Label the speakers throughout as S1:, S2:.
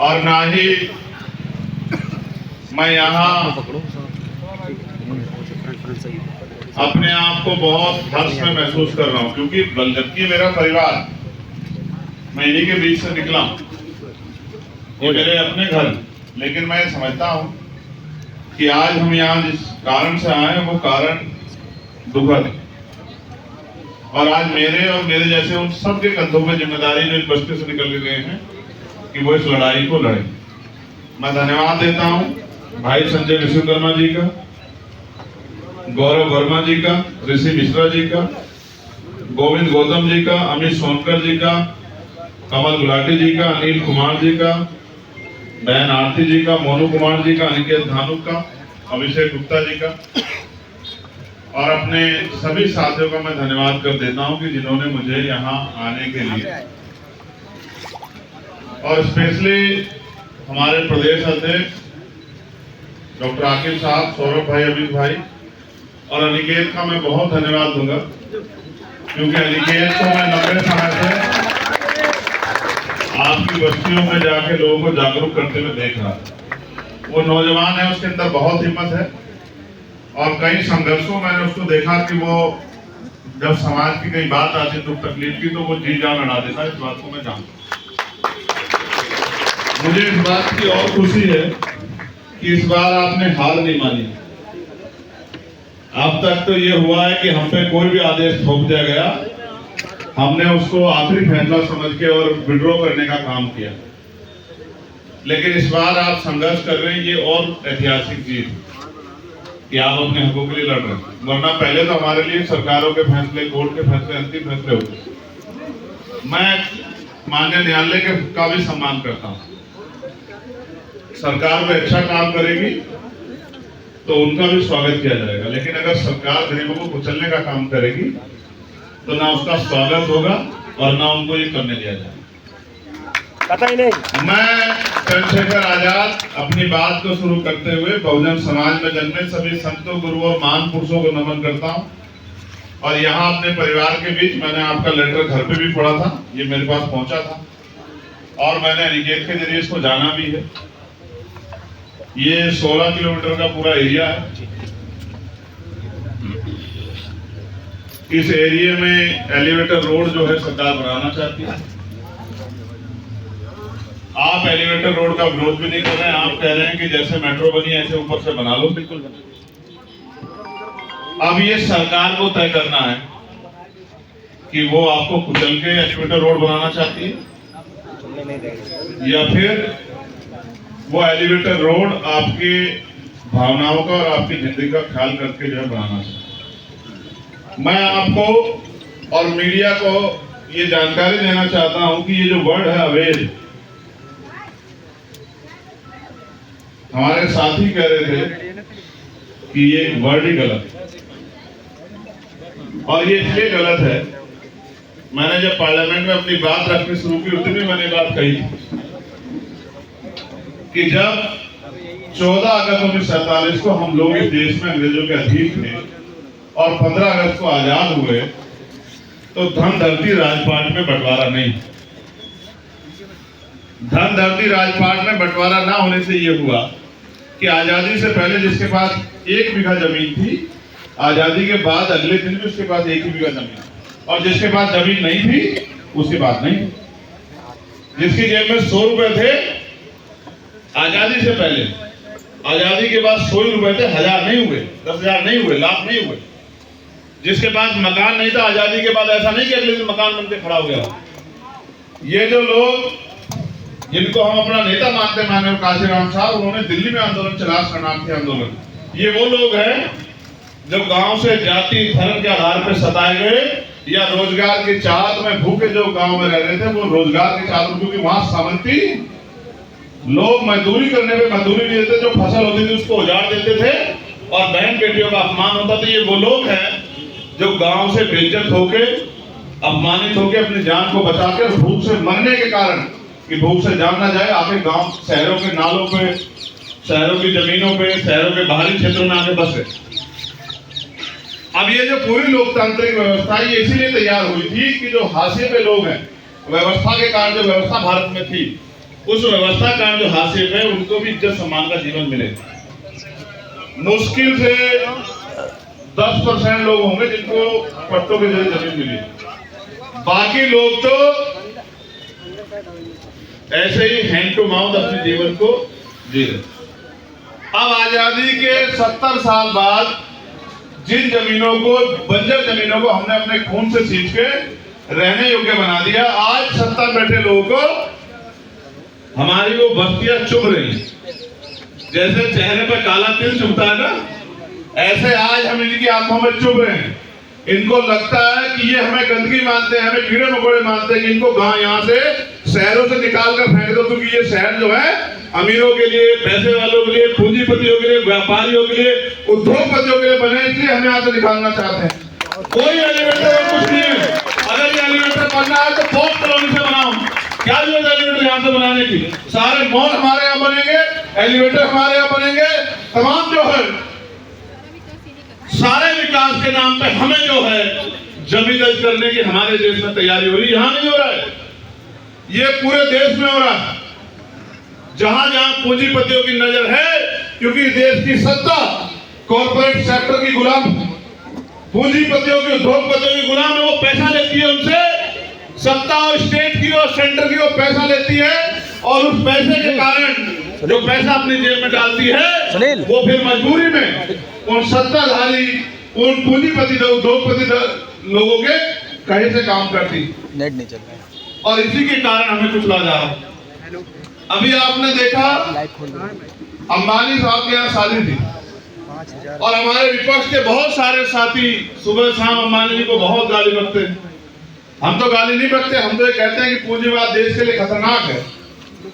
S1: और ना ही मैं यहाँ अपने आप को बहुत हर्ष में महसूस कर रहा हूँ, क्योंकि जबकि मेरा परिवार, मैं इन्हीं के बीच से निकला हूँ, ये मेरे अपने घर, लेकिन मैं समझता हूँ कि आज हम यहाँ जिस कारण से आए वो कारण दुखद है। और आज मेरे और मेरे जैसे उन सबके कंधों में जिम्मेदारी जो इस बस्ती से निकल के गए हैं कि वो इस लड़ाई को लड़े। मैं धन्यवाद देता हूँ भाई संजय विश्वकर्मा जी का, गौरव वर्मा जी का, ऋषि मिश्रा जी का, गोविंद गौतम जी का, अमित सोनकर जी का, कमल गुलाटी जी का, अनिल कुमार जी का, बहन आरती जी का, मोनू कुमार जी का, अनिकेत धानुक का, अभिषेक गुप्ता जी का, और अपने सभी साथियों का मैं धन्यवाद कर देता हूं कि जिन्होंने मुझे यहाँ आने के लिए, और स्पेशली हमारे प्रदेश अध्यक्ष डॉक्टर आकिब साहब, सौरभ भाई, अमित भाई और अनिकेत का मैं बहुत धन्यवाद दूंगा, क्योंकि अनिकेत को मैं लंबे समय से आपकी बस्तियों में जाके लोगों को जागरूक करते हुए देख रहा। वो नौजवान है, उसके अंदर बहुत हिम्मत है, और कई संघर्षों मैंने उसको देखा कि वो जब समाज की कई बात आती, दुख तकलीफ की, तो वो जी जान लड़ा देता। इस बात को मैं जानता हूं। मुझे इस बात की और खुशी है कि इस बार आपने हार नहीं मानी। अब तक तो ये हुआ है कि हम पे कोई भी आदेश थोप दिया गया, हमने उसको आखिरी फैसला समझ के और विड्रॉ करने का काम किया, लेकिन इस बार आप संघर्ष कर रहे हैं, ये और ऐतिहासिक चीज कि आप अपने हकों के लिए लड़ रहे हैं। वरना पहले तो हमारे लिए सरकारों के फैसले, कोर्ट के फैसले, अंतिम फैसले होते। मैं माननीय न्यायालय के का भी सम्मान करता हूँ। सरकार कोई अच्छा काम करेगी तो उनका भी स्वागत किया जाएगा, लेकिन अगर सरकार गरीबों को कुचलने का काम करेगी तो ना उसका स्वागत होगा और ना उनको ये करने दिया जाएगा।
S2: पता ही नहीं।
S1: मैं चंद्रशेखर आजाद अपनी बात को शुरू करते हुए बहुजन समाज में जन्मे सभी संतों, गुरुओं और महान पुरुषों को नमन करता हूँ। और यहाँ अपने परिवार के बीच मैंने आपका लेटर घर पे भी पढ़ा था, ये मेरे पास पहुंचा था, और मैंने अनिकेत के जरिए इसको जाना भी है। ये 16 किलोमीटर का पूरा एरिया है। इस एरिया में एलिवेटर रोड जो है सरकार बनाना चाहती है। आप एलिवेटर रोड का विरोध भी नहीं कर रहे हैं, आप कह रहे हैं कि जैसे मेट्रो बनी है ऐसे ऊपर से बना लो। बिल्कुल अब ये सरकार को तय करना है कि वो आपको कुचल के एलिवेटर रोड बनाना चाहती है या फिर वो एलिवेटर रोड आपके भावनाओं का और आपकी जिंदगी का ख्याल करके जो है बनाना चाहती है। मैं आपको और मीडिया को ये जानकारी देना चाहता हूं कि ये जो वर्ड है अवैध, हमारे साथी कह रहे थे कि ये वर्ड ही गलत है, और ये इसलिए गलत है, मैंने जब पार्लियामेंट में अपनी बात रखनी शुरू की उस दिन भी मैंने बात कही कि जब 14 अगस्त 1947 को हम लोग इस देश में अंग्रेजों के अधीन थे और 15 अगस्त को आजाद हुए, तो धन धरती राजपाट में बंटवारा नहीं। धन धरती राजपाट में बंटवारा ना होने से यह हुआ कि आजादी से पहले जिसके पास 1 बीघा जमीन थी, आजादी के बाद अगले दिन भी उसके पास 1 ही बीघा जमीन, और जिसके पास जमीन नहीं थी उसके पास नहीं। जिसकी जेब में 100 रुपए थे आजादी से पहले, आजादी के बाद 100 रुपए थे, 1000 नहीं हुए, 10,000 नहीं हुए, लाख नहीं हुए। जिसके पास मकान नहीं था आजादी के बाद, ऐसा नहीं कि अगले दिन मकान बनके खड़ा हो गया। ये जो लोग जिनको हम अपना नेता मानते हैं, माननीय काशीराम साहब, उन्होंने दिल्ली में आंदोलन चला, शरणार्थी आंदोलन। ये वो लोग हैं जो गांव से जाति धर्म के आधार पर सताए गए या रोजगार की चाहत में भूखे जो गांव में रह रहे थे, वो रोजगार की चाहत, क्योंकि वहां सामंती लोग मजदूरी करने पे मजदूरी नहीं देते, जो फसल होती थी उसको उजाड़ देते थे और बहन बेटियों का अपमान होता था। ये वो लोग हैं जो गांव से बेइज्जत होके, अपमानित होके अपनी जान को बचा के भूख से मरने के कारण, कि भूख से जान ना जाए, आके गांव शहरों के नालों पे, शहरों की जमीनों पे, शहरों के बाहरी क्षेत्रों में आके बसे। अब ये जो पूरी लोकतांत्रिक व्यवस्था ये इसीलिए तैयार हुई थी कि जो हाशिए पे लोग हैं, व्यवस्था के कारण जो व्यवस्था भारत में थी उस व्यवस्था का जो हासिल है उनको भी इज्जत सम्मान का जीवन मिले। मुश्किल से 10% लोग होंगे जिनको पट्टों के जरिए जमीन मिली, बाकी लोग तो ऐसे ही हैंड टू माउथ अपने जीवन को जी रहे। अब आजादी के 70 साल बाद जिन जमीनों को, बंजर जमीनों को हमने अपने खून से सींच के रहने योग्य बना दिया, आज सत्ता बैठे लोगों को हमारी वो बस्तियां चुभ रही हैं। जैसे चेहरे पर काला तिल चुभता है ना, ऐसे आज हम इनकी आंखों में चुभ रहे हैं। इनको लगता है कि ये हमें गंदगी मानते हैं, हमें कीड़े मकोड़े मानते हैं, कि इनको गांव यहाँ से शहरों से निकाल कर फेंक दो, क्योंकि ये शहर जो है अमीरों के लिए, पैसे वालों के लिए, पूंजीपतियों के लिए, व्यापारियों के लिए, उद्योगपतियों के लिए बने, इसलिए हमें यहाँ से निकालना चाहते हैं। कोई एलिवेटर और कुछ नहीं है। अगर ये एलिवेटर बनना है तो फोर्थ कॉलोनी से बनाओ। क्या जरूरत है एलिवेटर यहाँ से बनाने की? सारे मॉल हमारे यहाँ बनेंगे, एलिवेटर हमारे यहाँ बनेंगे, तमाम जो है सारे विकास के नाम पे हमें जो है जमीन दर्ज करने की हमारे देश में तैयारी हो रही है। यहाँ नहीं हो रहा है, ये पूरे देश में हो रहा है। जहां जहां पूंजीपतियों की नजर है, क्योंकि देश की सत्ता कॉर्पोरेट सेक्टर की गुलाम, पूंजीपतियों की, उद्योगपतियों की गुलाम है। वो पैसा लेती है उनसे, सत्ता और स्टेट की और सेंटर की वो पैसा लेती है, और उस पैसे के कारण जो पैसा अपनी जेब में डालती है वो फिर मजबूरी में उन सत्ताधारी, उन पूंजीपति, उद्योगपति लोगों के कहे से काम करती।
S3: नेट नहीं चल रहा है
S1: और इसी के कारण हमें कुछ ला जा रहा। अभी आपने देखा अंबानी साहब के यहाँ शादी थी, और हमारे विपक्ष के बहुत सारे साथी सुबह शाम अंबानी जी को बहुत गाली बकते हैं। हम तो गाली नहीं बकते, हम तो ये कहते हैं कि पूंजीवाद देश के लिए खतरनाक है।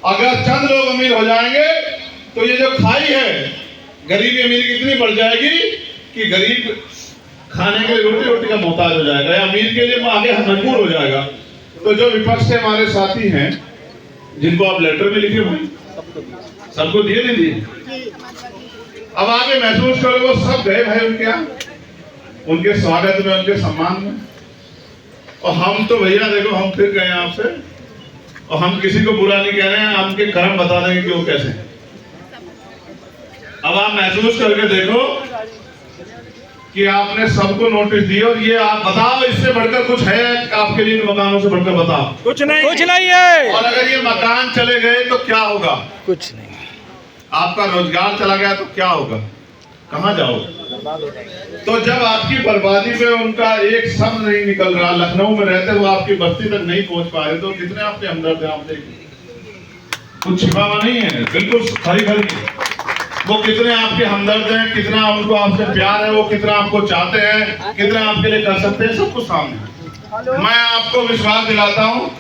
S1: अगर चंद लोग अमीर हो जाएंगे तो ये जो खाई है, गरीबी अमीरी इतनी बढ़ जाएगी कि गरीब खाने के लिए रोटी का मोहताज हो जाएगा, या अमीर के लिए आगे मजबूर हो जाएगा। तो जो विपक्ष के हमारे साथी हैं, जिनको आप लेटर में लिखे हुए, सबको दिए नहीं दिए? अब आप ये महसूस करो, वो सब गए भाई उनके यहाँ, उनके स्वागत में, उनके सम्मान में। और हम तो भैया देखो, हम फिर गए आपसे, और हम किसी को बुरा नहीं कह रहे हैं, आपके कर्म बता देंगे कि वो कैसे हैं। अब आप महसूस करके देखो कि आपने सबको नोटिस दिया, और ये आप बताओ, इससे बढ़कर कुछ है आपके लिए? मकानों से बढ़कर बताओ,
S2: कुछ नहीं है।
S1: और अगर ये मकान चले गए तो क्या होगा?
S3: कुछ नहीं।
S1: आपका रोजगार चला गया तो क्या होगा? कहाँ जाओगे? तो जब आपकी बर्बादी पे उनका एक शब्द नहीं निकल रहा, लखनऊ में रहते हुए आपकी बस्ती तक नहीं पहुंच पा रहे, तो कितने आपके हमदर्द हैं? आप देखिए, कुछ छिपा हुआ नहीं है, बिल्कुल खरी वो कितने आपके हमदर्द हैं, कितना उनको आपसे प्यार है, वो कितना आपको चाहते हैं, कितना आपके लिए कर सकते हैं, सब कुछ सामने है। मैं आपको विश्वास दिलाता हूँ